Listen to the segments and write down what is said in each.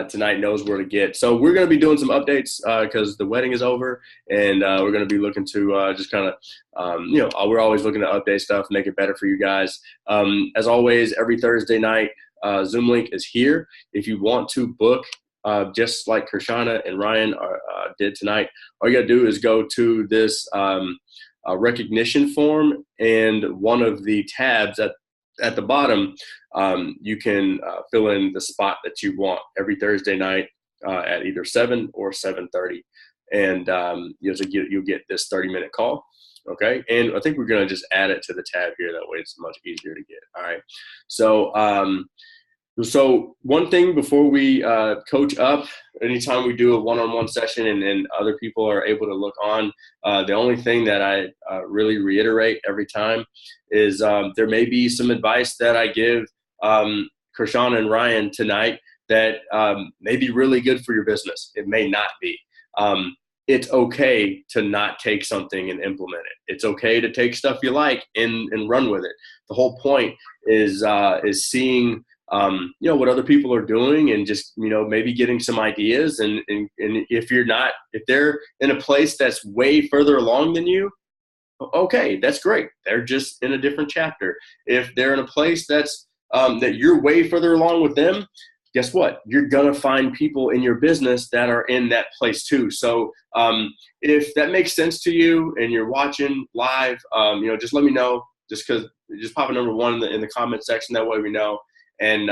tonight knows where to get. So we're going to be doing some updates because the wedding is over, and we're going to be looking to just kind of, we're always looking to update stuff, make it better for you guys. As always, every Thursday night, Zoom link is here. If you want to book, just like Kirshana and Ryan did tonight, all you got to do is go to this recognition form, and one of the tabs at the bottom, you can fill in the spot that you want every Thursday night at either 7 or 7:30, and you'll get this 30-minute call. Okay, and I think we're going to just add it to the tab here. That way it's much easier to get. All right, so one thing before we coach up, anytime we do a one-on-one session and other people are able to look on, the only thing that I really reiterate every time is there may be some advice that I give Kirshana and Ryan tonight that may be really good for your business. It may not be. It's okay to not take something and implement it. It's okay to take stuff you like and run with it. The whole point is seeing what other people are doing, and just, maybe getting some ideas. And if they're in a place that's way further along than you, okay, that's great. They're just in a different chapter. If they're in a place that's, that you're way further along with them, guess what? You're going to find people in your business that are in that place too. So if that makes sense to you and you're watching live, just let me know. Just pop a number 1 in the comment section. That way we know. And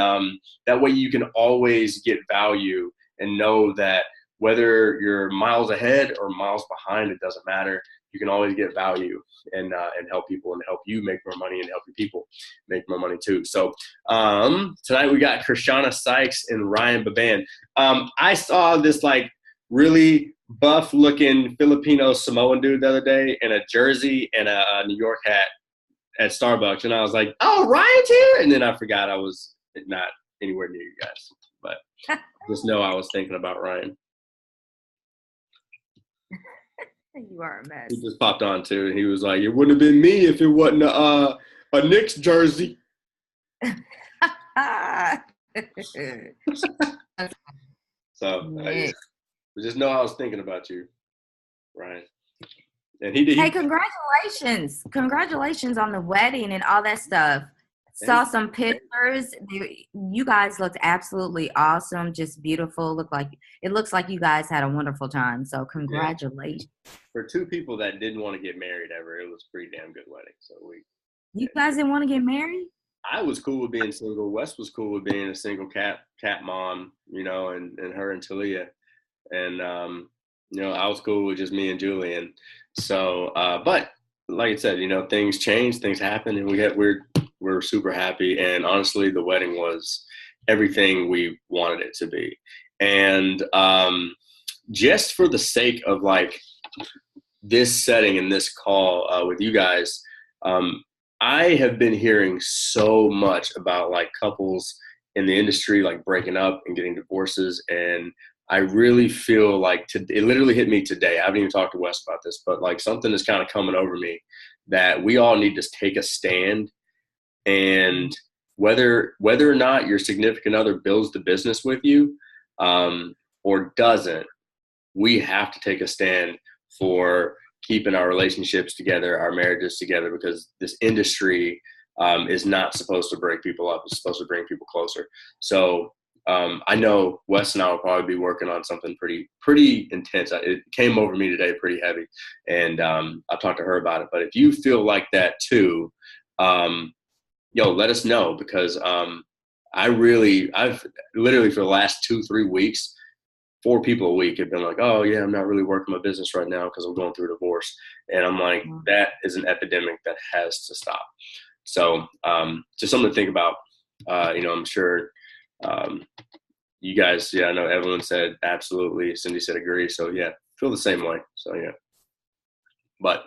that way you can always get value and know that whether you're miles ahead or miles behind, it doesn't matter. You can always get value and help people, and help you make more money, and help your people make more money too. So tonight we got Kirshana Sykes and Ryan Baban. I saw this really buff looking Filipino Samoan dude the other day in a jersey and a New York hat at Starbucks, and I was like, "Oh, Ryan's here!" And then I forgot I was not anywhere near you guys, but just know I was thinking about Ryan. You are a mess. He just popped on too, and he was like, "It wouldn't have been me if it wasn't a Knicks jersey." So just know I was thinking about you, Ryan. And he did. Hey, congratulations! Congratulations on the wedding and all that stuff. Saw some pictures. You guys looked absolutely awesome, just beautiful. It looks like you guys had a wonderful time. So congratulations. Yeah. For 2 people that didn't want to get married ever, it was a pretty damn good wedding. So you guys didn't want to get married? I was cool with being single. Wes was cool with being a single cat mom, and her and Talia, and I was cool with just me and Julian. So, but like I said, things change, things happen, and we're super happy. And honestly, the wedding was everything we wanted it to be. And just for the sake of this setting and this call with you guys, I have been hearing so much about couples in the industry breaking up and getting divorces, and I really feel it literally hit me today. I haven't even talked to Wes about this, but something is kind of coming over me that we all need to take a stand. And whether or not your significant other builds the business with you or doesn't, we have to take a stand for keeping our relationships together, our marriages together, because this industry is not supposed to break people up. It's supposed to bring people closer. So I know Wes and I will probably be working on something pretty intense. It came over me today pretty heavy, and I'll talk to her about it. But if you feel like that too, let us know, because I've literally for the last 2-3 weeks, 4 people a week have been like, "Oh yeah, I'm not really working my business right now because I'm going through a divorce." And I'm like, that is an epidemic that has to stop. So just something to think about. I'm sure you guys, I know Evelyn said absolutely. Cindy said agree. So yeah, feel the same way. So yeah. But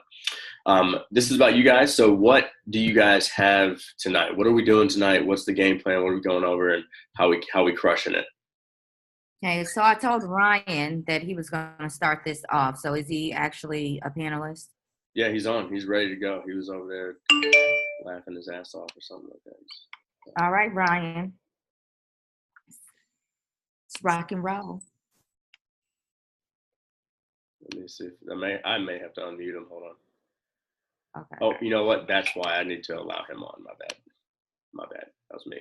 this is about you guys. So what do you guys have tonight? What are we doing tonight? What's the game plan? What are we going over, and how we crushing it? Okay, so I told Ryan that he was going to start this off. So is he actually a panelist? Yeah, he's on. He's ready to go. He was over there laughing his ass off or something like that. All right, Ryan. Rock and roll. Let me see. If, I may have to unmute him. Hold on. Okay. Oh, you know what? That's why I need to allow him on. My bad. My bad. That was me.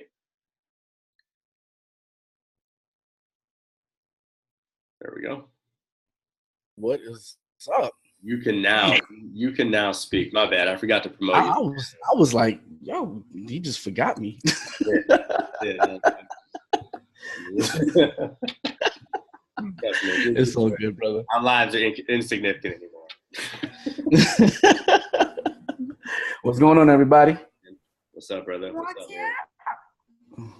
There we go. What is up? You can now speak. My bad. I forgot to promote you. I was like, yo, he just forgot me. Yeah. It's all good, brother. Our lives are insignificant anymore. What's going on, everybody? What's up, brother? What's up, man?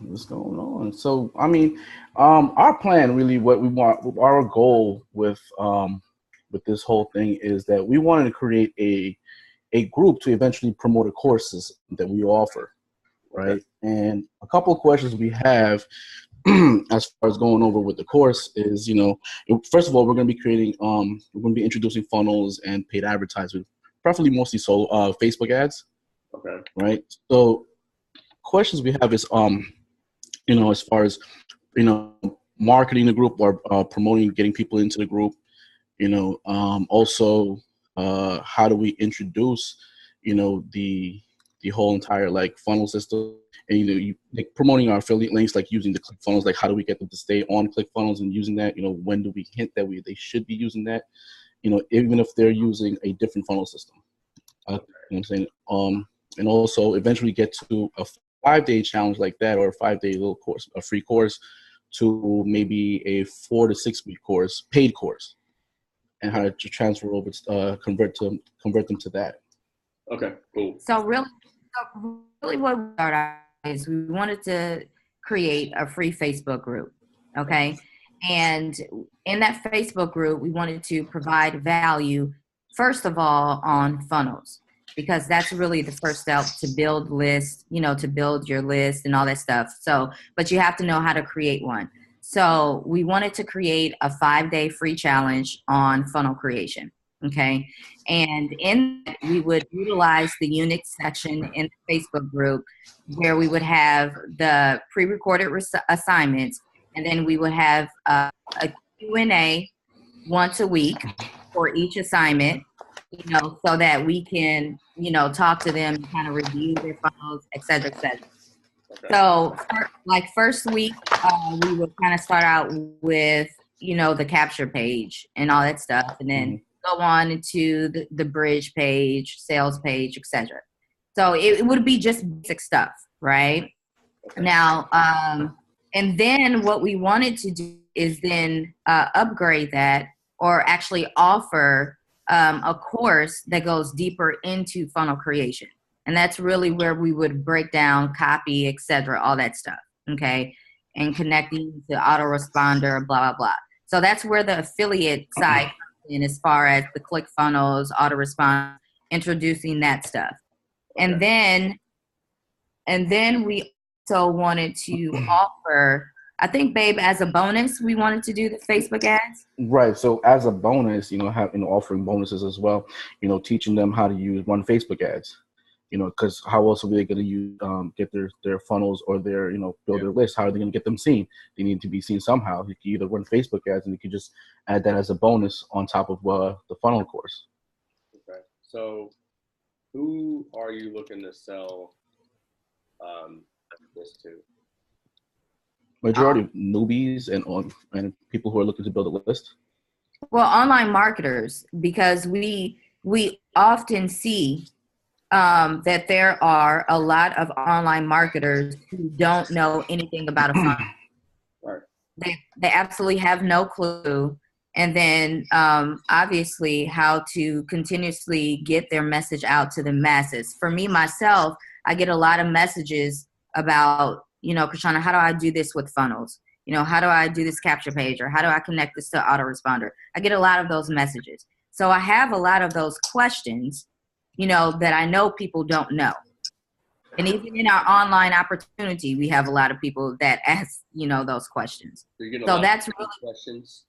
What's going on? So, I mean, our plan, really, what we want, our goal with this whole thing is that we wanted to create a group to eventually promote the courses that we offer, right? Okay. And a couple of questions we have as far as going over with the course is, first of all, we're going to be creating, we're going to be introducing funnels and paid advertisement, preferably mostly Facebook ads. Okay. Right. So questions we have is, as far as, marketing the group or promoting, getting people into the group, also how do we introduce, the whole entire like funnel system, and like promoting our affiliate links, like using the ClickFunnels, like how do we get them to stay on ClickFunnels and using that, when do we hint that they should be using that, even if they're using a different funnel system. You know what I'm saying? And also eventually get to a 5-day challenge like that, or a 5-day little course, a free course, to maybe a 4 to 6 week course, paid course, and how to transfer over, convert them to that. Okay, cool. So really what we started is we wanted to create a free Facebook group, okay? And in that Facebook group, we wanted to provide value, first of all, on funnels, because that's really the first step to build lists, to build your list and all that stuff. So, but you have to know how to create one. So we wanted to create a 5-day free challenge on funnel creation. Okay. And in that, we would utilize the Unix section in the Facebook group, where we would have the pre-recorded assignments, and then we would have a Q&A once a week for each assignment, so that we can, talk to them, kind of review their funnels, et cetera, et cetera. Okay. So first week, we would kind of start out with, the capture page and all that stuff, and then go on into the bridge page, sales page, etc. So it would be just basic stuff, right? Okay. Now, and then what we wanted to do is then upgrade that, or actually offer a course that goes deeper into funnel creation. And that's really where we would break down copy, etc., all that stuff, okay? And connecting to autoresponder, blah, blah, blah. So that's where the affiliate side in, as far as the ClickFunnels, autorespond, introducing that stuff. Okay. And then we also wanted to offer, I think, babe, as a bonus, we wanted to do the Facebook ads. Right. So as a bonus, offering bonuses as well, teaching them how to run Facebook ads, because how else are they going to use, get their funnels or their, build their list? How are they going to get them seen? They need to be seen somehow. You can either run Facebook ads, and you can just add that as a bonus on top of the funnel course. Okay. So who are you looking to sell this to? Majority of newbies and people who are looking to build a list. Well, online marketers, because we often see that there are a lot of online marketers who don't know anything about a funnel. Right. They absolutely have no clue. And then obviously how to continuously get their message out to the masses. For me, myself, I get a lot of messages about, Kirshana, how do I do this with funnels? How do I do this capture page, or how do I connect this to autoresponder? I get a lot of those messages. So I have a lot of those questions, that I know people don't know. And even in our online opportunity, we have a lot of people that ask, those questions. So that's really questions.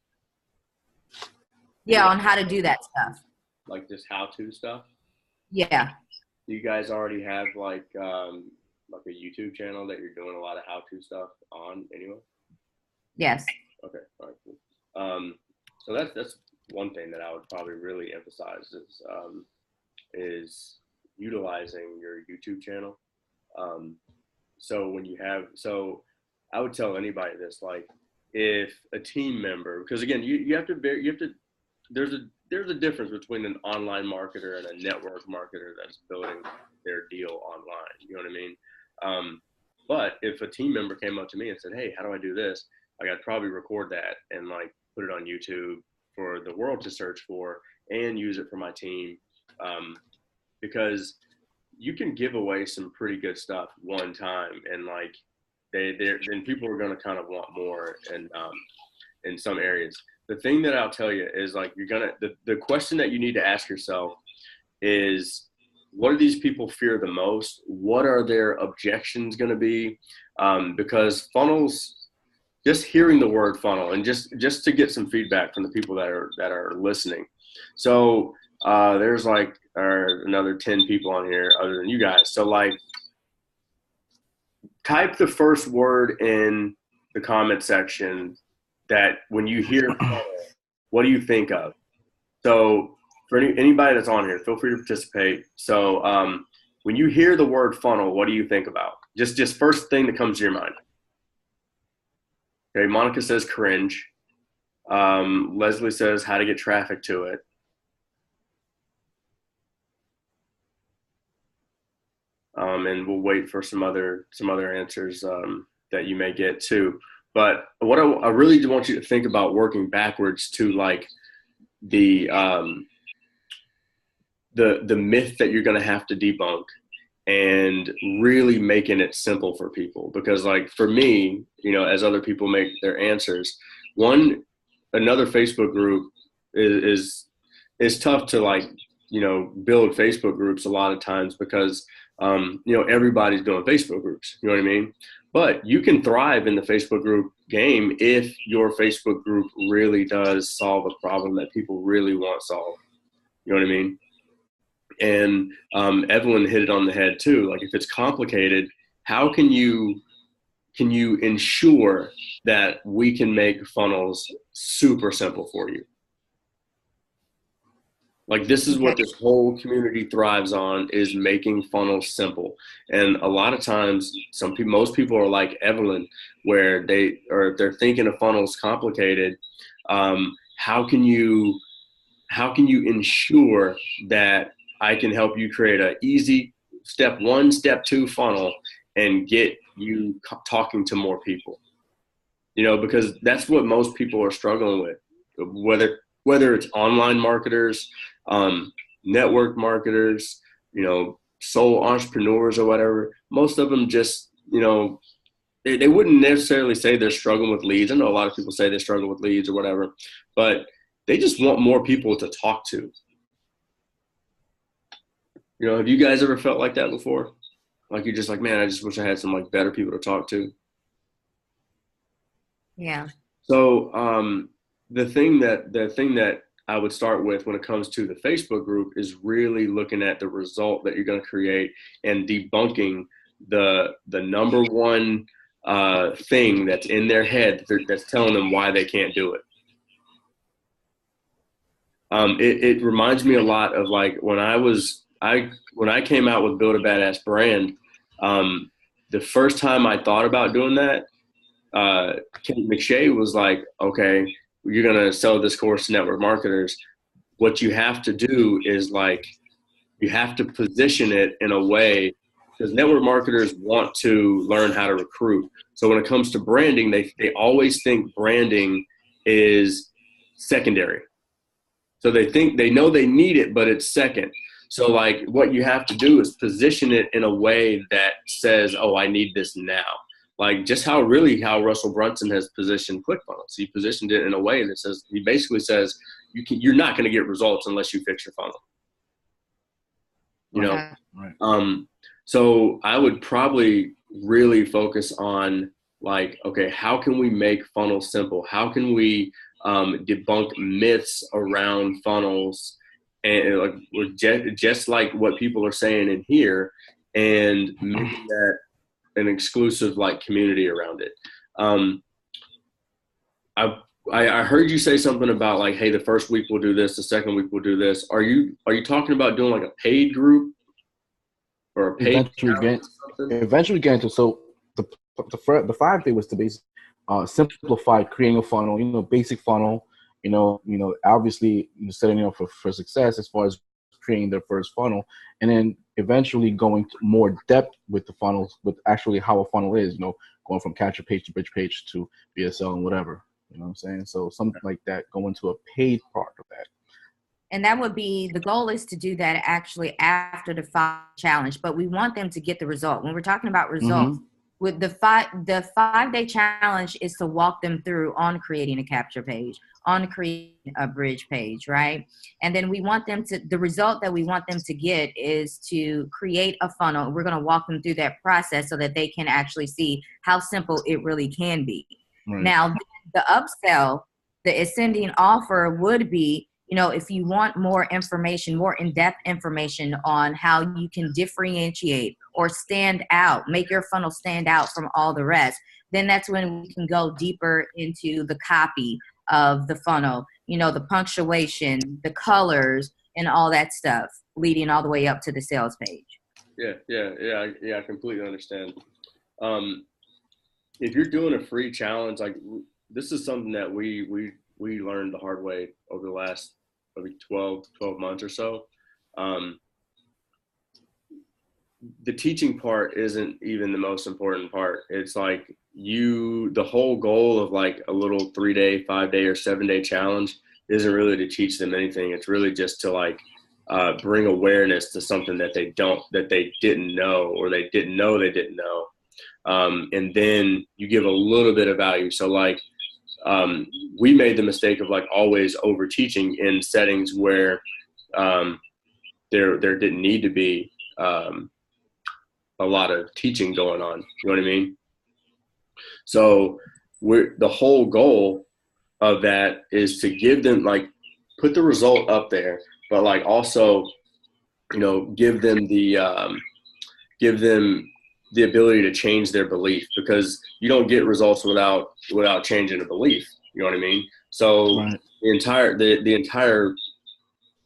Yeah, on how to do that stuff. Like just how-to stuff? Yeah. Do you guys already have like a YouTube channel that you're doing a lot of how-to stuff on anyway? Yes. So that's one thing that I would probably really emphasize is utilizing your YouTube channel. So when you have, so I would tell anybody this, like if a team member, because again, you have to, there's a difference between an online marketer and a network marketer that's building their deal online. You know what I mean? But if a team member came up to me and said, "Hey, how do I do this?" Like I'd probably record that and like put it on YouTube for the world to search for and use it for my team. Because you can give away some pretty good stuff one time, and like then people are going to kind of want more, and in some areas. The thing that I'll tell you is like the question that you need to ask yourself is, what do these people fear the most? What are their objections going to be? Because funnels, just hearing the word funnel, and just to get some feedback from the people that are listening. So there's like another 10 people on here other than you guys. So like, type the first word in the comment section that when you hear funnel, what do you think of? So for anybody that's on here, feel free to participate. So when you hear the word funnel, what do you think about? Just first thing that comes to your mind. Okay, Monica says cringe. Leslie says how to get traffic to it. And we'll wait for some other answers that you may get too. But what I really want you to think about, working backwards to like the myth that you're going to have to debunk, and really making it simple for people. Because like for me, you know, as other people make their answers, another Facebook group is tough to like, you know, build Facebook groups a lot of times because you know, everybody's doing Facebook groups, you know what I mean? But you can thrive in the Facebook group game if your Facebook group really does solve a problem that people really want solved. You know what I mean? And Evelyn hit it on the head too. Like if it's complicated, how can you ensure that we can make funnels super simple for you? Like this is what this whole community thrives on, is making funnels simple. And a lot of times most people are like Evelyn, where they're thinking a funnel is complicated. How can you ensure that I can help you create an easy step 1, step 2 funnel and get you talking to more people? You know, because that's what most people are struggling with, whether it's online marketers, network marketers, you know, sole entrepreneurs or whatever. Most of them just, you know, they wouldn't necessarily say they're struggling with leads. I know a lot of people say they struggle with leads or whatever, but they just want more people to talk to. You know, have you guys ever felt like that before? Like you're just like, man, I just wish I had some like better people to talk to. Yeah. So the thing that I would start with when it comes to the Facebook group is really looking at the result that you're going to create and debunking the number one thing that's in their head that's telling them why they can't do it. It reminds me a lot of like when I came out with Build a Badass Brand. The first time I thought about doing that, Ken McShay was like, okay, you're going to sell this course to network marketers. What you have to do is like, you have to position it in a way, because network marketers want to learn how to recruit. So when it comes to branding, they always think branding is secondary. So they know they need it, but it's second. So like what you have to do is position it in a way that says, oh, I need this now. Like just how Russell Brunson has positioned ClickFunnels. He positioned it in a way that says, he basically says, you're not going to get results unless you fix your funnel. You know? Right. So I would probably really focus on like, okay, how can we make funnels simple? How can we debunk myths around funnels, and like just like what people are saying in here, and making that an exclusive like community around it. I heard you say something about like, hey, the first week we'll do this, the second week we'll do this. Are you talking about doing like a paid group or a paid challenge or something? Eventually get into, so the 5 day was to basically simplify creating a funnel, basic funnel, obviously setting up for success as far as creating their first funnel, and then eventually going to more depth with the funnels, with actually how a funnel is, going from capture page to bridge page to BSL and whatever, you know what I'm saying? So something like that, go into a paid part of that. And that would be, the goal is to do that actually after the 5 challenge, but we want them to get the result. When we're talking about results, with the 5-day challenge is to walk them through on creating a capture page, on creating a bridge page, right? And then we want them to, the result that we want them to get is to create a funnel. We're going to walk them through that process so that they can actually see how simple it really can be. Right. Now, the upsell, the ascending offer would be, if you want more information, more in-depth information on how you can differentiate or stand out, make your funnel stand out from all the rest, then that's when we can go deeper into the copy of the funnel, the punctuation, the colors, and all that stuff, leading all the way up to the sales page. Yeah, I completely understand. If you're doing a free challenge, like this is something that we learned the hard way over the last maybe 12 months or so. The teaching part isn't even the most important part. It's like the whole goal of like a little 3-day, 5-day, or 7-day challenge isn't really to teach them anything. It's really just to like bring awareness to something that they didn't know, or they didn't know. And then you give a little bit of value. So like, we made the mistake of like always over teaching in settings where there didn't need to be a lot of teaching going on. You know what I mean? So the whole goal of that is to give them, like, put the result up there, but like also, give them the ability to change their belief, because you don't get results without changing a belief. You know what I mean? So right. the entire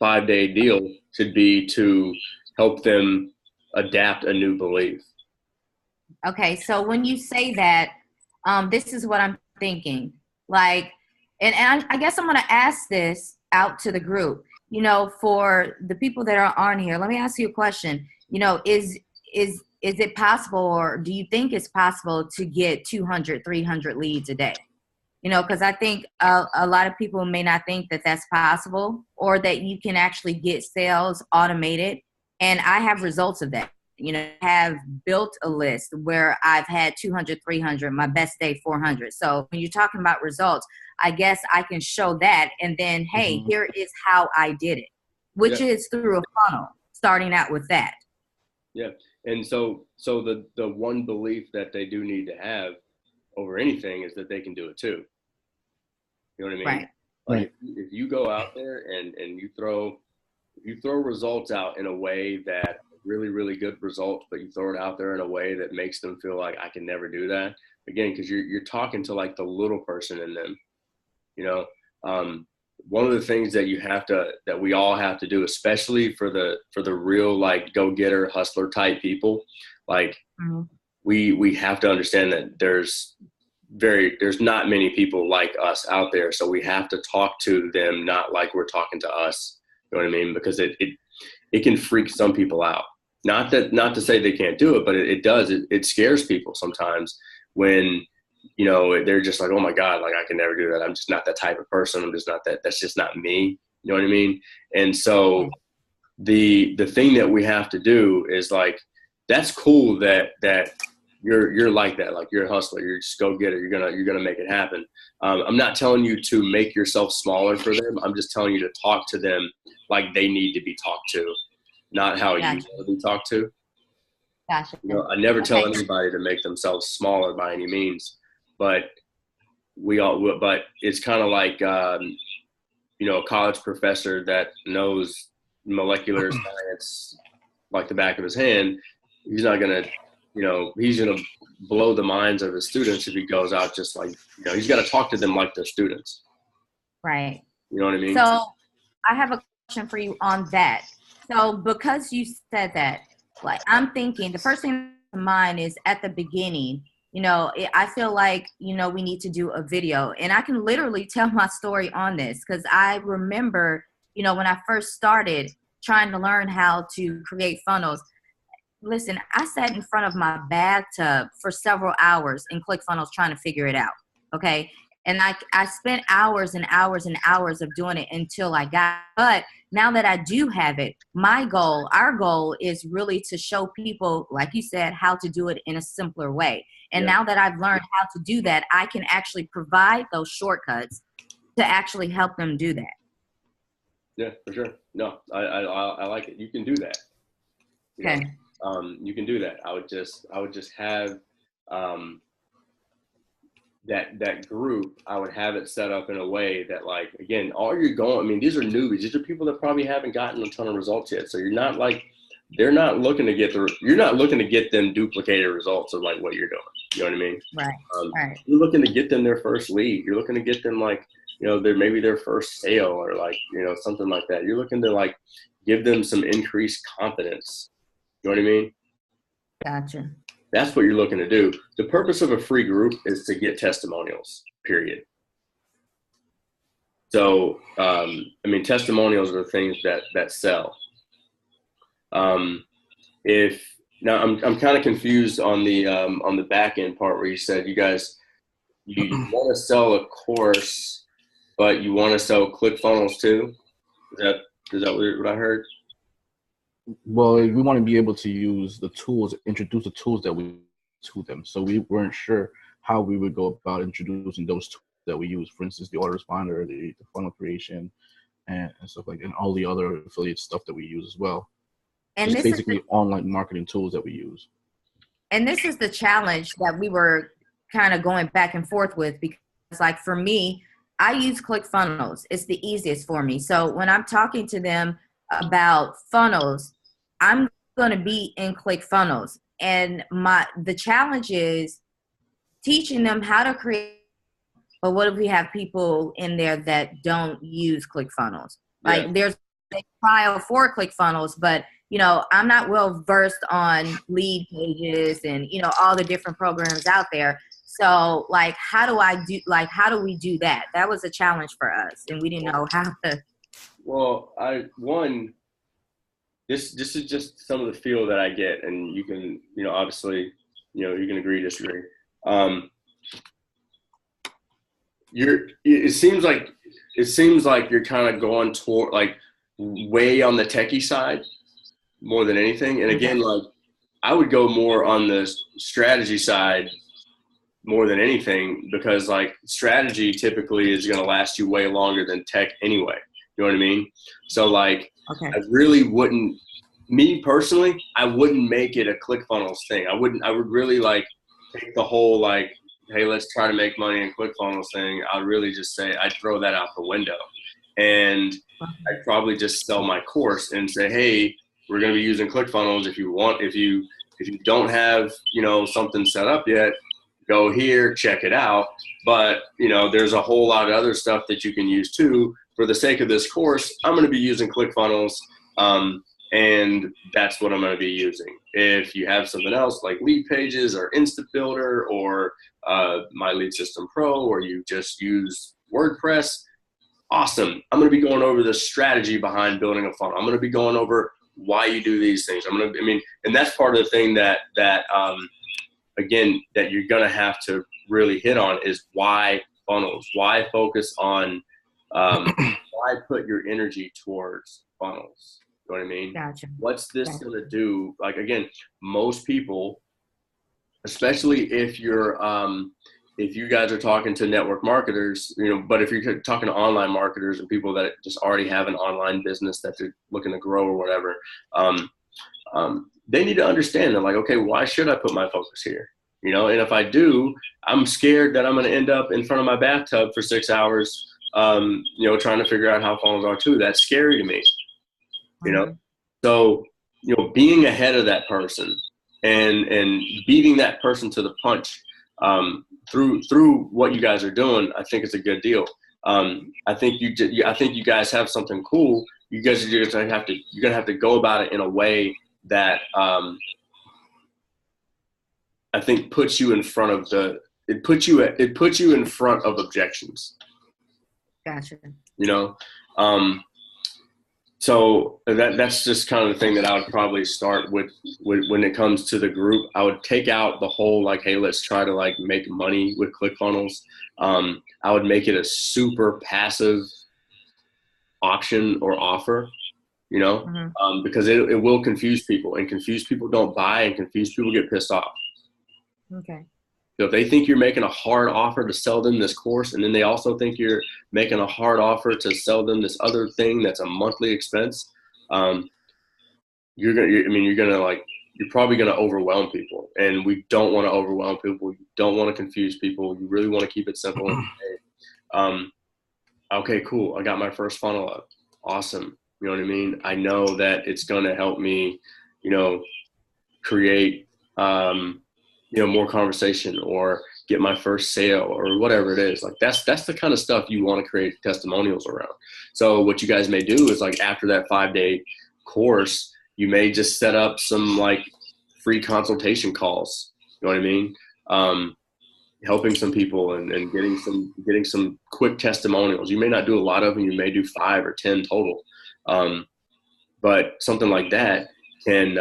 5-day deal should be to help them adapt a new belief. Okay, so when you say that, this is what I'm thinking. Like, and I guess I'm going to ask this out to the group. For the people that are on here, let me ask you a question. Is it possible, or do you think it's possible to get 200, 300 leads a day? Because I think a lot of people may not think that that's possible, or that you can actually get sales automated. And I have results of that. I have built a list where I've had 200, 300, my best day 400. So when you're talking about results, I guess I can show that. And then, hey, here is how I did it, which is through a funnel, starting out with that. Yeah. And so the one belief that they do need to have over anything is that they can do it too. You know what I mean? Right. Like if you go out there and you throw results out in a way that really, really good results, but you throw it out there in a way that makes them feel like I can never do that again, because you're talking to like the little person in them. One of the things that we all have to do, especially for the real like go-getter hustler type people, like we have to understand that there's not many people like us out there. So we have to talk to them not like we're talking to us. You know what I mean? Because it can freak some people out. Not to say they can't do it, but it does. It scares people sometimes when, they're just like, oh my God, like I can never do that. I'm just not that type of person. I'm just not that. That's just not me. You know what I mean? And so the thing that we have to do is like, that's cool that you're like that. Like you're a hustler. You're just go get it. You're going to make it happen. I'm not telling you to make yourself smaller for them. I'm just telling you to talk to them like they need to be talked to, not how you want to be talked to. Gotcha. I never tell anybody to make themselves smaller by any means, but but it's kind of like, a college professor that knows molecular science like the back of his hand. He's not going to, he's going to blow the minds of his students if he goes out just like, he's got to talk to them like they're students. Right. You know what I mean? So I have a question for you on that. So because you said that, like, I'm thinking the first thing to mind is at the beginning, I feel like, we need to do a video, and I can literally tell my story on this because I remember, when I first started trying to learn how to create funnels. Listen, I sat in front of my bathtub for several hours in ClickFunnels trying to figure it out. Okay. And I spent hours and hours and hours of doing it until I got it. But now that I do have it, our goal is really to show people, like you said, how to do it in a simpler way. And now that I've learned how to do that, I can actually provide those shortcuts to actually help them do that. Yeah, for sure. No, I like it. You can do that. Okay. You can do that. I would just have that group. I would have it set up in a way that, like, again, these are newbies. These are people that probably haven't gotten a ton of results yet. So you're not you're not looking to get them duplicated results of like what you're doing. You know what I mean? Right. Right. You're looking to get them their first lead. You're looking to get them maybe their first sale or something like that. You're looking to give them some increased confidence. You know what I mean? Gotcha. That's what you're looking to do. The purpose of a free group is to get testimonials, period. So, testimonials are the things that sell. Now I'm kind of confused on the back end part where you said you want to sell a course, but you want to sell ClickFunnels too. Is that what I heard? Well, we want to be able to use the tools, introduce the tools that we to them. So we weren't sure how we would go about introducing those tools that we use. For instance, the order responder, the funnel creation, and stuff like that, and all the other affiliate stuff that we use as well. And just basically online marketing tools that we use. And this is the challenge that we were kind of going back and forth with, because like for me, I use ClickFunnels. It's the easiest for me. So when I'm talking to them about funnels, I'm going to be in ClickFunnels. And the challenge is teaching them how to create. But what if we have people in there that don't use ClickFunnels? Like there's a trial for ClickFunnels, but I'm not well versed on lead pages and all the different programs out there. So how do we do that? That was a challenge for us, and we didn't know how to. Well, this is just some of the feel that I get, and you can, obviously, you can agree, disagree. It seems like you're kind of going toward way on the techie side more than anything. And again, I would go more on the strategy side more than anything, because strategy typically is going to last you way longer than tech anyway. You know what I mean? So I really wouldn't, me personally, I wouldn't make it a ClickFunnels thing. I would really take the whole hey, let's try to make money in ClickFunnels thing. I'd really just say I'd throw that out the window, and I'd probably just sell my course and say, hey, we're going to be using ClickFunnels. If you don't have something set up yet, go here, check it out. But there's a whole lot of other stuff that you can use too. For the sake of this course, I'm going to be using ClickFunnels, and that's what I'm going to be using. If you have something else like lead pages or Instant Builder or My Lead System Pro, or you just use WordPress, awesome. I'm going to be going over the strategy behind building a funnel. I'm going to be going over why you do these things. And that's part of the thing that again, that you're going to have to really hit on is why funnels, why focus on, why put your energy towards funnels. You know what I mean? Gotcha. What's this going to do? Again, most people, especially if you guys are talking to network marketers, but if you're talking to online marketers and people that just already have an online business that they're looking to grow or whatever, they need to understand that okay, why should I put my focus here? And if I do, I'm scared that I'm going to end up in front of my bathtub for 6 hours, trying to figure out how funnels are too. That's scary to me, So, being ahead of that person and beating that person to the punch, through what you guys are doing, I think it's a good deal. I think I think you guys have something cool. You guys are just you're gonna have to go about it in a way that I think puts you in front of it puts you in front of objections. Gotcha. You know, so that's just kind of the thing that I would probably start with when it comes to the group. I would take out the whole like, hey, let's try to like make money with ClickFunnels. I would make it a super passive option or offer, you know, because it will confuse people, and confused people don't buy, and confused people get pissed off. Okay. So if they think you're making a hard offer to sell them this course, and then they also think you're making a hard offer to sell them this other thing that's a monthly expense, you're probably gonna overwhelm people, and we don't want to overwhelm people. You don't want to confuse people. You really want to keep it simple. Okay, cool. I got my first funnel up. Awesome. You know what I mean? I know that it's gonna help me, you know, create more conversation, or get my first sale, or whatever it is. Like that's the kind of stuff you want to create testimonials around. So what you guys may do is, like, after that 5-day course, you may just set up some like free consultation calls. You know what I mean? Helping some people and getting some quick testimonials. You may not do a lot of them. You may do 5 or 10 total. But something like that can,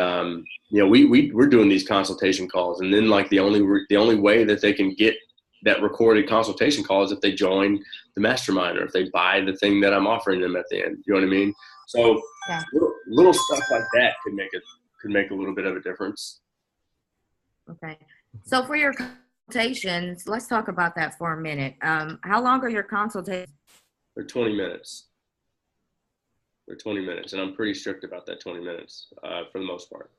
we're doing these consultation calls, and then like the only way that they can get that recorded consultation call is if they join the mastermind, or if they buy the thing that I'm offering them at the end. You know what I mean? So yeah. little stuff like that could make a little bit of a difference. Okay. So for your consultations, let's talk about that for a minute. How long are your consultations? They're 20 minutes. They're 20 minutes, and I'm pretty strict about that 20 minutes for the most part.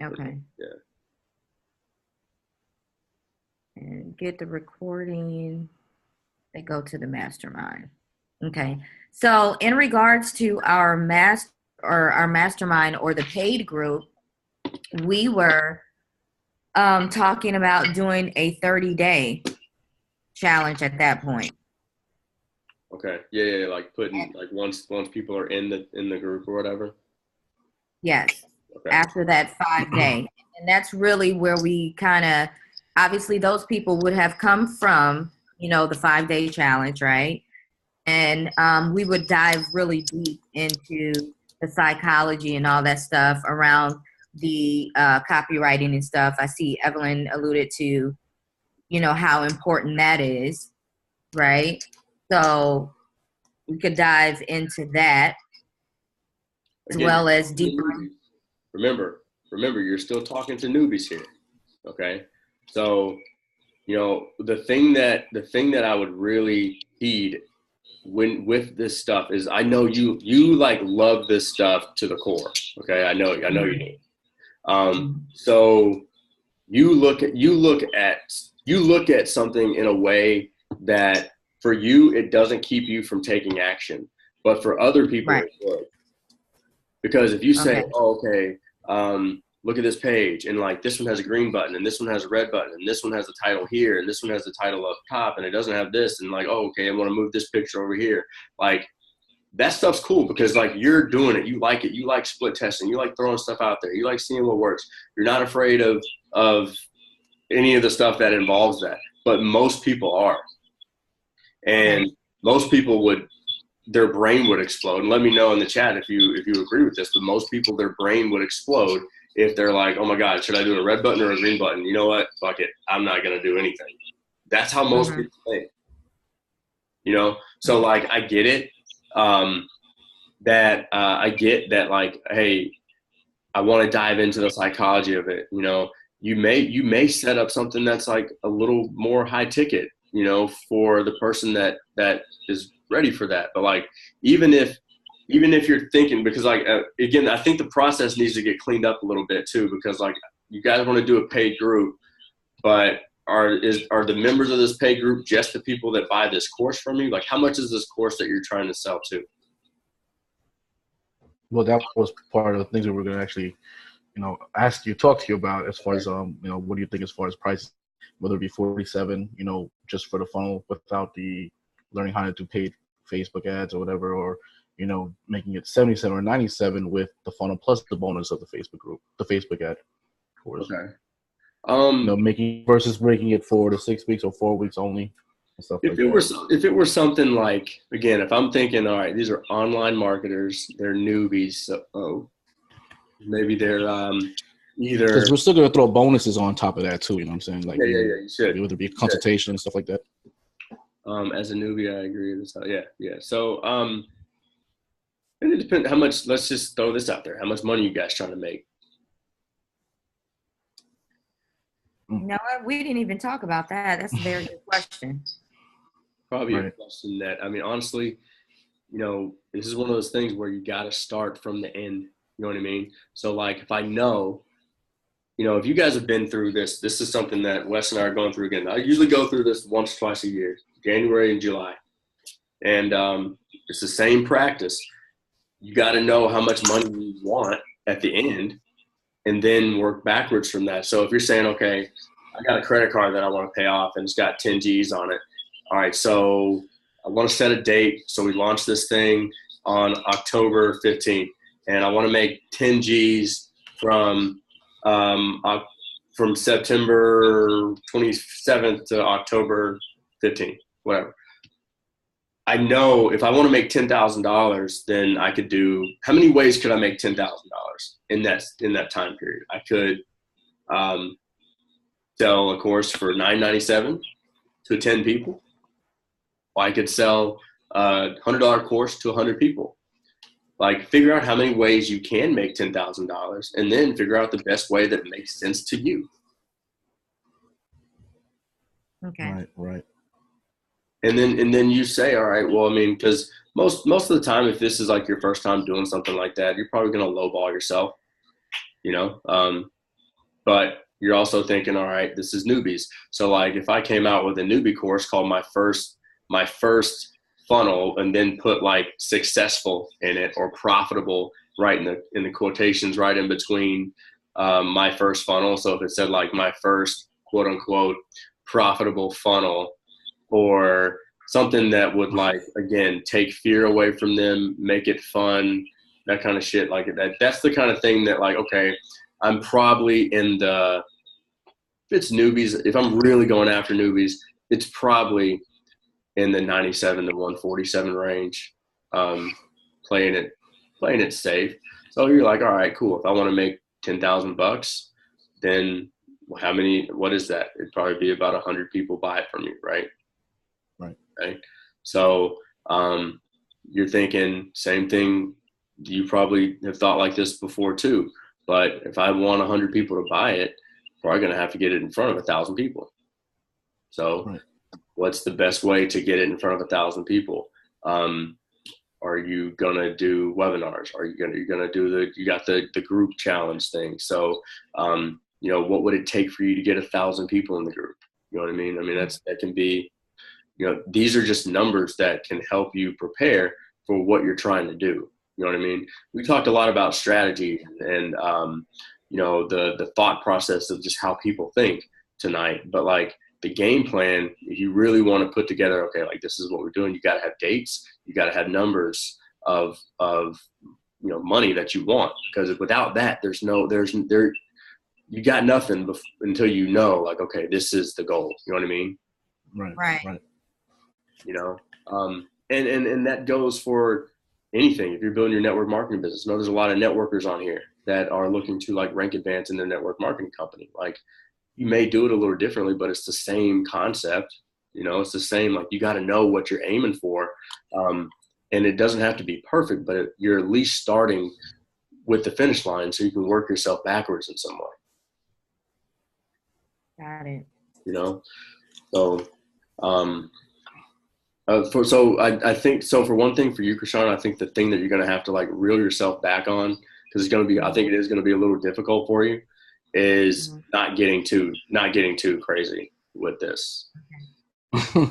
Okay. Yeah. And get the recording. They go to the mastermind. Okay. So in regards to our mastermind or the paid group, we were talking about doing a 30-day challenge at that point. Okay. Yeah. Like putting, like, once people are in the group or whatever. Yes. Okay. After that 5-day. And that's really where we kind of, obviously those people would have come from, the 5-day challenge, right? And we would dive really deep into the psychology and all that stuff around the copywriting and stuff. I see Evelyn alluded to, how important that is, right? So we could dive into that as well as deeper. Remember, you're still talking to newbies here. Okay. So, the thing that I would really heed with this stuff is, I know you like love this stuff to the core. Okay. I know you do. So you look at something in a way that for you, it doesn't keep you from taking action, but for other people, right, it would. Because if you say, look at this page, and like this one has a green button, and this one has a red button, and this one has the title here, and this one has the title up top, and it doesn't have this, and like, oh, okay, I want to move this picture over here. Like, that stuff's cool because like you're doing it, you like it, you like split testing, you like throwing stuff out there, you like seeing what works. You're not afraid of any of the stuff that involves that, but most people are, and most people their brain would explode. And let me know in the chat if you agree with this, but most people, their brain would explode if they're like, oh my God, should I do a red button or a green button? You know what? Fuck it. I'm not going to do anything. That's how most people think, So like, I get it. I get that, like, hey, I want to dive into the psychology of it. You may set up something that's like a little more high ticket, for the person that is ready for that. But like, even if you're thinking, because like, again, I think the process needs to get cleaned up a little bit too, because like, you guys want to do a paid group, but are the members of this paid group just the people that buy this course from you? Like, how much is this course that you're trying to sell to? Well, that was part of the things that we're going to actually, talk to you about, as far as, what do you think as far as price, whether it be $47, just for the funnel without the learning how to do paid Facebook ads or whatever, or making it 77 or 97 with the funnel plus the bonus of the Facebook group, the Facebook ad course. Okay. Making versus breaking it 4 to 6 weeks or 4 weeks only and stuff like that. If it were something like, again, if I'm thinking, all right, these are online marketers, they're newbies, so maybe they're either, because we're still gonna throw bonuses on top of that too. You know what I'm saying? Like, yeah, you should. Whether it be a consultation and stuff like that. As a newbie, I agree. Yeah. So, it depends how much. Let's just throw this out there. How much money you guys trying to make? You know what? We didn't even talk about that. That's a very good question. Probably a question that, I mean, honestly, this is one of those things where you got to start from the end. You know what I mean? So, like, if I know, if you guys have been through this is something that Wes and I are going through again. I usually go through this once, twice a year, January and July. And it's the same practice. You got to know how much money you want at the end and then work backwards from that. So if you're saying, okay, I got a credit card that I want to pay off and it's got 10 G's on it. All right, so I want to set a date. So we launched this thing on October 15th. And I want to make 10 G's from September 27th to October 15th, whatever. I know if I want to make $10,000, then I could do, how many ways could I make $10,000 in that time period? I could sell a course for $9.97 to 10 people. Or I could sell a $100 course to 100 people. Like, figure out how many ways you can make $10,000 and then figure out the best way that makes sense to you. Okay. Right. And then you say, all right, well, I mean, because most of the time, if this is like your first time doing something like that, you're probably going to lowball yourself, but you're also thinking, all right, this is newbies. So like, if I came out with a newbie course called my first funnel and then put like successful in it or profitable right in the quotations right in between my first funnel. So if it said like my first quote unquote profitable funnel, or something that would, like, again, take fear away from them, make it fun, that kind of shit like that. That's the kind of thing that, like, okay, I'm probably in the, if it's newbies, if I'm really going after newbies, it's probably in the 97 to 147 range, playing it safe. So you're like, all right, cool. If I want to make $10,000, then what is that? It'd probably be about 100 people buy it from you, right? Right. So you're thinking same thing. You probably have thought like this before too. But if I want 100 people to buy it, I'm probably going to have to get it in front of 1,000 people. So what's the best way to get it in front of 1,000 people? Are you going to do webinars? Are you going to do you got the group challenge thing. So, what would it take for you to get 1,000 people in the group? You know what I mean? I mean, that can be, these are just numbers that can help you prepare for what you're trying to do. You know what I mean? We talked a lot about strategy and, the thought process of just how people think tonight. But like the game plan, if you really want to put together, okay, like this is what we're doing, you got to have dates, you got to have numbers of money that you want, because without that, you got nothing until like, okay, this is the goal. You know what I mean? Right. And that goes for anything. If you're building your network marketing business, there's a lot of networkers on here that are looking to like rank advance in their network marketing company. Like, you may do it a little differently, but it's the same concept. It's the same, like, you got to know what you're aiming for. And it doesn't have to be perfect, but you're at least starting with the finish line so you can work yourself backwards in some way. Got it. So, I think, so for one thing for you, Kirshana, I think the thing that you're going to have to like reel yourself back on, because I think it is going to be a little difficult for you, is not getting too crazy with this. Okay.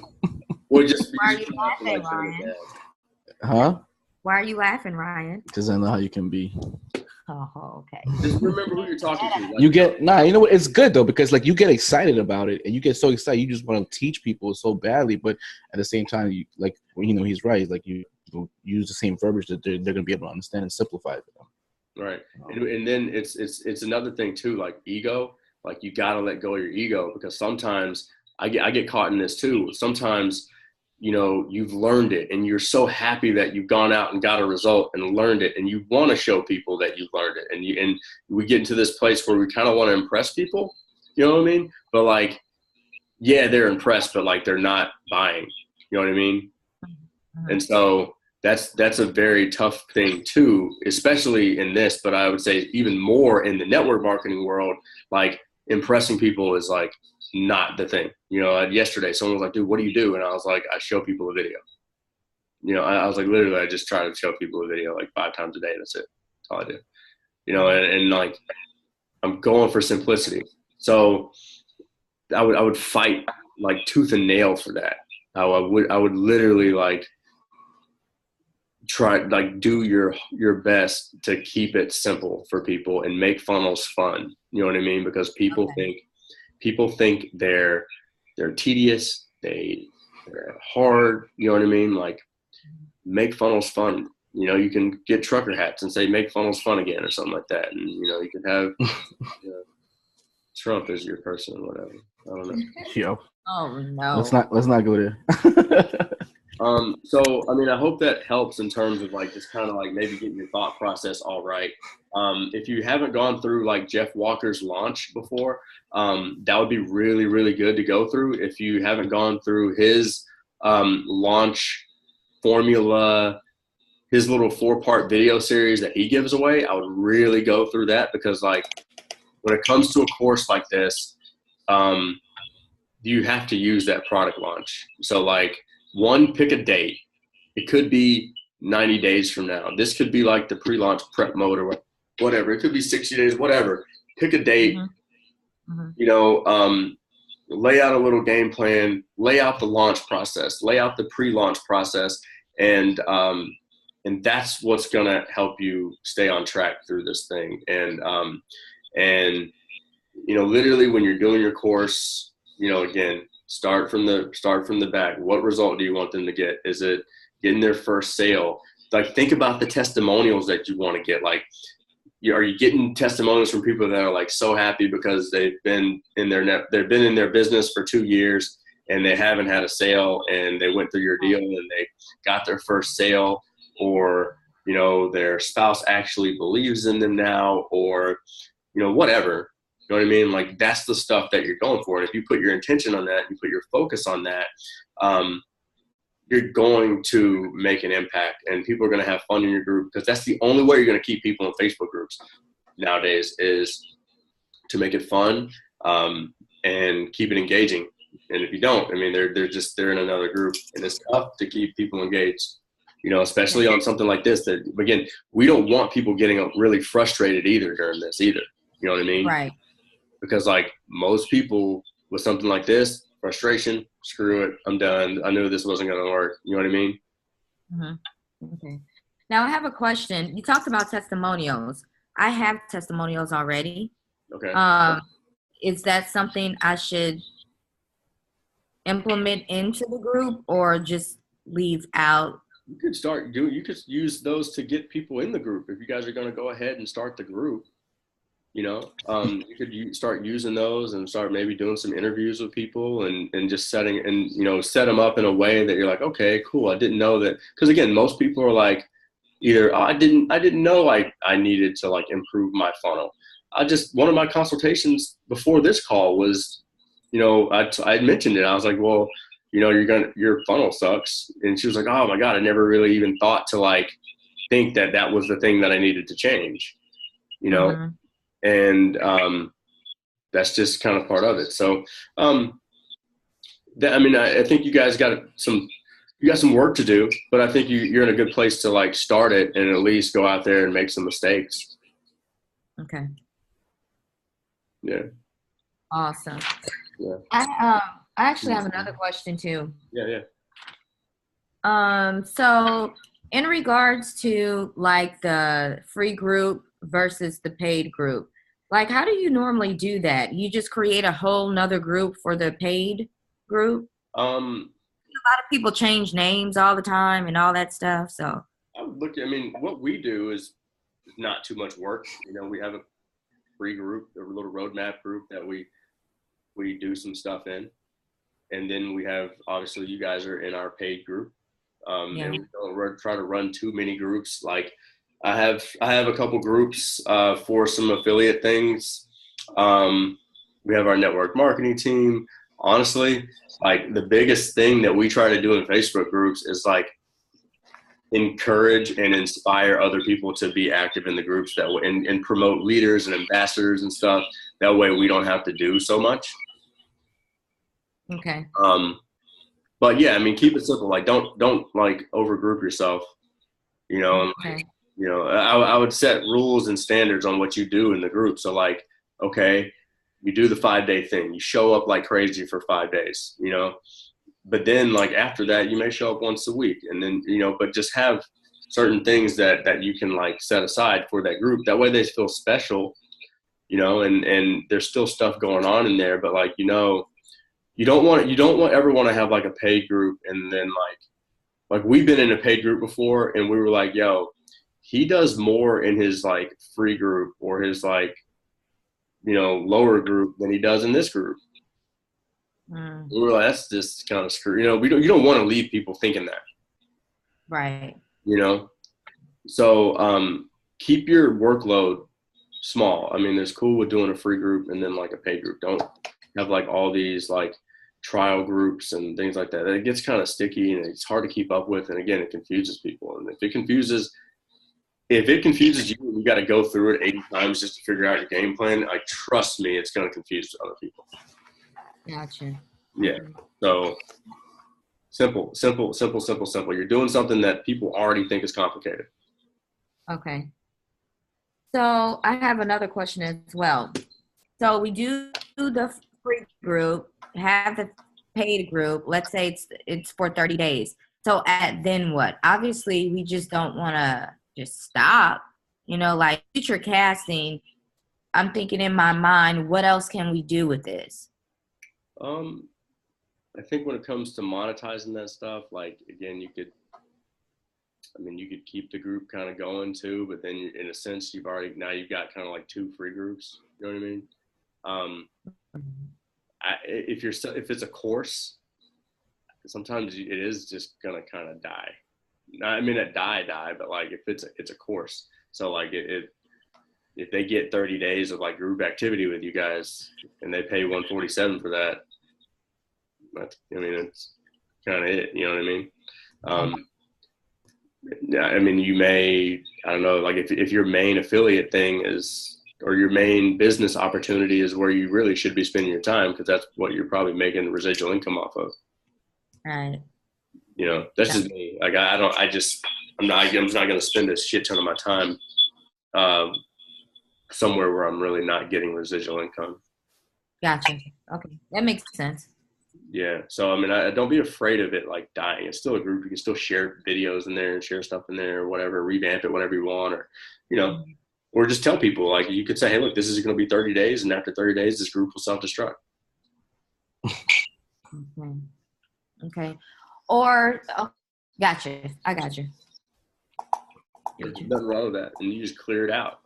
Why are you laughing, Ryan? Huh? Why are you laughing, Ryan? Because I know how you can be. Oh, okay. Just remember who you're talking to. Like, You get you know what? It's good though, because like you get excited about it, and you get so excited, you just want to teach people so badly. But at the same time, you like, you know, he's right. Like you use the same verbiage that they're gonna be able to understand and simplify it for them. right. And then it's another thing too, like ego. Like you gotta let go of your ego, because sometimes I get caught in this too. Sometimes, you know, you've learned it and you're so happy that you've gone out and got a result and learned it, and you want to show people that you've learned it, and we get into this place where we kind of want to impress people, you know what I mean? But like, yeah, they're impressed, but like they're not buying, you know what I mean? And so that's a very tough thing too, especially in this, but I would say even more in the network marketing world. Like, impressing people is like not the thing. You know, yesterday someone was like, dude, what do you do? And I was like, I show people a video. You know, I was like, literally, I just try to show people a video like 5 times a day. That's it. That's all I do. You know, and like, I'm going for simplicity. So I would fight like tooth and nail for that. I would literally like try, like, do your best to keep it simple for people and make funnels fun. You know what I mean? Because people think they're tedious, they're hard, you know what I mean? Like, make funnels fun. You know, you can get trucker hats and say make funnels fun again or something like that, and you know, you can have Trump as your person or whatever. I don't know. Yo. Oh no. Let's not go there. So I mean, I hope that helps in terms of like just kind of like maybe getting your thought process all right. If you haven't gone through like Jeff Walker's launch before, that would be really, really good to go through. If you haven't gone through his launch formula, his little 4-part video series that he gives away, I would really go through that, because like when it comes to a course like this, you have to use that product launch. So like, one, pick a date. It could be 90 days from now. This could be like the pre-launch prep mode or whatever. It could be 60 days, whatever. Pick a date, you know, lay out a little game plan, lay out the launch process, lay out the pre-launch process. And that's what's going to help you stay on track through this thing. And, you know, literally when you're doing your course, you know, again, start from the back. What result do you want them to get? Is it getting their first sale? Like, think about the testimonials that you want to get. Like, are you getting testimonials from people that are like so happy because they've been in their business for 2 years and they haven't had a sale, and they went through your deal and they got their first sale, or, you know, their spouse actually believes in them now, or, you know, whatever. You know what I mean? Like, that's the stuff that you're going for. And if you put your intention on that, you put your focus on that, you're going to make an impact, and people are going to have fun in your group, because that's the only way you're going to keep people in Facebook groups nowadays, is to make it fun and keep it engaging. And if you don't, I mean, they're in another group, and it's tough to keep people engaged, you know, especially on something like this. That, again, we don't want people getting really frustrated either during this either. You know what I mean? Right. Because like most people with something like this, frustration, screw it, I'm done. I knew this wasn't going to work. You know what I mean? Okay. Now I have a question. You talked about testimonials. I have testimonials already. Okay. Is that something I should implement into the group, or just leave out? You could use those to get people in the group. If you guys are going to go ahead and start the group, you know, you could start using those and start maybe doing some interviews with people, and just setting, and, you know, set them up in a way that you're like, okay, cool. I didn't know that. Because again, most people are like, either I didn't know I needed to like improve my funnel. One of my consultations before this call was, you know, I mentioned it. I was like, well, you know, your funnel sucks. And she was like, oh my God, I never really even thought to like think that was the thing that I needed to change, you know? And that's just kind of part of it. So, I mean, I think you guys got some work to do, but I think you're in a good place to like start it and at least go out there and make some mistakes. Okay. Yeah. Awesome. Yeah. I actually have another question too. Yeah. So in regards to like the free group versus the paid group. Like, how do you normally do that? You just create a whole nother group for the paid group? Um, A lot of people change names all the time and all that stuff. So, I mean, what we do is not too much work. You know, we have a free group, a little roadmap group that we do some stuff in. And then we have, obviously, you guys are in our paid group. yeah. And we don't try to run too many groups. Like I have a couple groups for some affiliate things. We have our network marketing team. Honestly, like the biggest thing that we try to do in Facebook groups is like encourage and inspire other people to be active in the groups that way, and promote leaders and ambassadors and stuff. That way we don't have to do so much. Okay. But yeah, I mean, keep it simple. Like don't like overgroup yourself, you know, and Okay. you know, I would set rules and standards on what you do in the group. So like, okay, you do the 5-day thing, you show up like crazy for 5 days, you know, but then like after that, you may show up once a week, and then, you know, but just have certain things that you can like set aside for that group. That way they feel special, you know, and there's still stuff going on in there, but like, you know, you don't ever want to have like a paid group and then like we've been in a paid group before and we were like, yo, he does more in his like free group or his like, you know, lower group than he does in this group. We were like, that's just kind of screw. You know, you don't want to leave people thinking that. Right. You know, so keep your workload small. I mean, it's cool with doing a free group and then like a paid group. Don't have like all these like trial groups and things like that. It gets kind of sticky and it's hard to keep up with. And again, it confuses people. And if it confuses you, you got to go through it 80 times just to figure out your game plan. Like, trust me, it's going to confuse other people. Gotcha. Yeah. So simple. You're doing something that people already think is complicated. Okay. So I have another question as well. So we do the free group, have the paid group. Let's say it's for 30 days. So then what? Obviously, we just don't want to just stop. You know, like future casting, I'm thinking in my mind, what else can we do with this? I think when it comes to monetizing that stuff, like again, you could keep the group kind of going too, but then in a sense, you've got kind of like 2 free groups. You know what I mean? If it's a course, sometimes it is just gonna kind of die. I mean, it die, but like if it's a course, so like if they get 30 days of like group activity with you guys and they pay $147 for that, it's kind of it. You know what I mean? Yeah, I mean, you may, I don't know, like if your main affiliate thing is, or your main business opportunity is where you really should be spending your time, because that's what you're probably making residual income off of. Right. You know, that's just me. Like I'm just not going to spend a shit ton of my time somewhere where I'm really not getting residual income. Gotcha. Okay, that makes sense. Yeah. So, I mean, don't be afraid of it like dying. It's still a group. You can still share videos in there and share stuff in there or whatever, revamp it whenever you want, or, you know, or just tell people, like, you could say, hey, look, this is going to be 30 days. And after 30 days, this group will self-destruct. Okay. Or, gotcha. I got you. There's nothing wrong with that. And you just clear it out.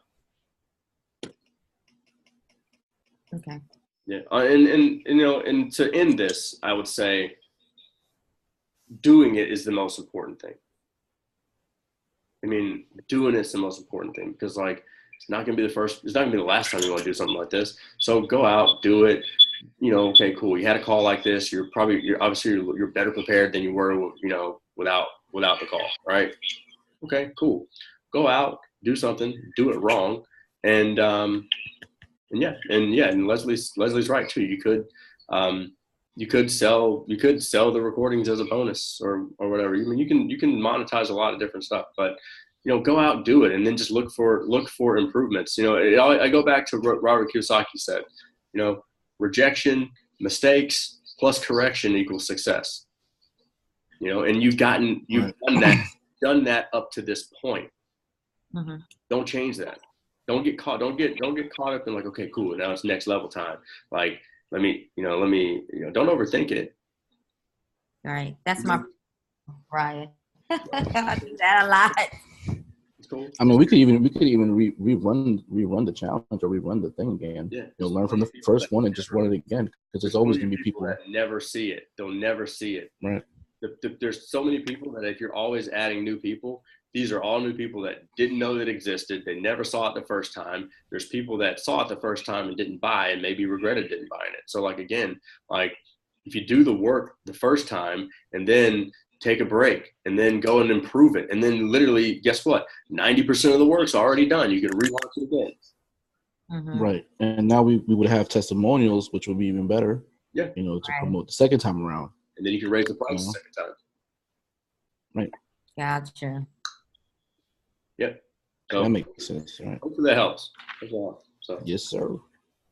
Okay. Yeah. And you know, and to end this, I would say doing it is the most important thing. I mean, doing it's the most important thing, because like, it's not going to be the last time you want to do something like this. So go out, do it. You know, okay, cool. You had a call like this. You're obviously better prepared than you were, you know, without the call, right? Okay, cool. Go out, do something, do it wrong. And Leslie's right too. You could sell the recordings as a bonus or whatever. I mean, you can monetize a lot of different stuff, but you know, go out, do it, and then just look for improvements. You know, I go back to what Robert Kiyosaki said. You know, rejection, mistakes plus correction equals success. You know, and you've done that up to this point. Mm-hmm. Don't change that. Don't get caught up in like, okay, cool, now it's next level time. Like, let me, don't overthink it. Right. That's my Ryan. I do that a lot. It's cool. I mean, we could even rerun the challenge or rerun the thing again. Yeah. Learn from the first one and just run it again, because there's always going to be people that never see it. They'll never see it. Right. There's so many people that if you're always adding new people, these are all new people that didn't know that existed. They never saw it the first time. There's people that saw it the first time and didn't buy and maybe regretted didn't buying it. So like, again, like if you do the work the first time and then take a break and then go and improve it, and then literally, guess what? 90% of the work's already done. You can relaunch it again. Mm-hmm. Right. And now we would have testimonials, which would be even better. Yeah. To promote the second time around. And then you can raise the price the second time. Right. Gotcha. Yep. So that makes sense. Right. Hopefully that helps. So yes, sir.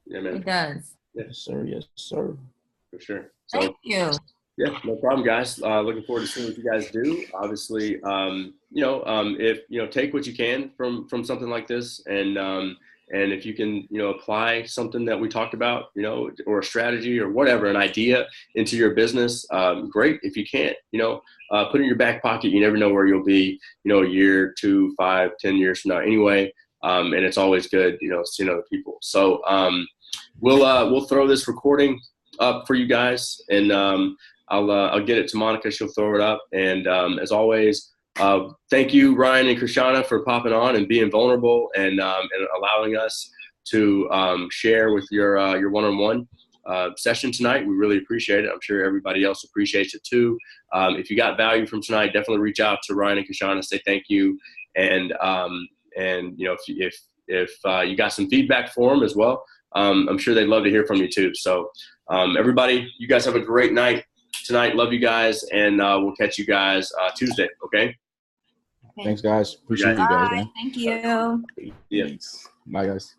Yeah, man. It does. Yes, sir. Yes, sir. For sure. So, thank you. Yeah, no problem, guys. Looking forward to seeing what you guys do. Obviously, if take what you can from something like this, and if you can, apply something that we talked about, or a strategy or whatever, an idea into your business, great. If you can't, put it in your back pocket. You never know where you'll be, a year, 2, 5, 10 years from now. Anyway, and it's always good, seeing other people. So we'll throw this recording up for you guys, and I'll get it to Monica. She'll throw it up. And as always, thank you, Ryan and Kirshana, for popping on and being vulnerable and allowing us to share with your one-on-one session tonight. We really appreciate it. I'm sure everybody else appreciates it too. If you got value from tonight, definitely reach out to Ryan and Kirshana, say thank you. And if you got some feedback for them as well, I'm sure they'd love to hear from you too. So everybody, you guys have a great night tonight. Love you guys, and we'll catch you guys Tuesday. Okay. Thanks, guys. Appreciate you guys, man. Thank you. Yeah. Bye, guys.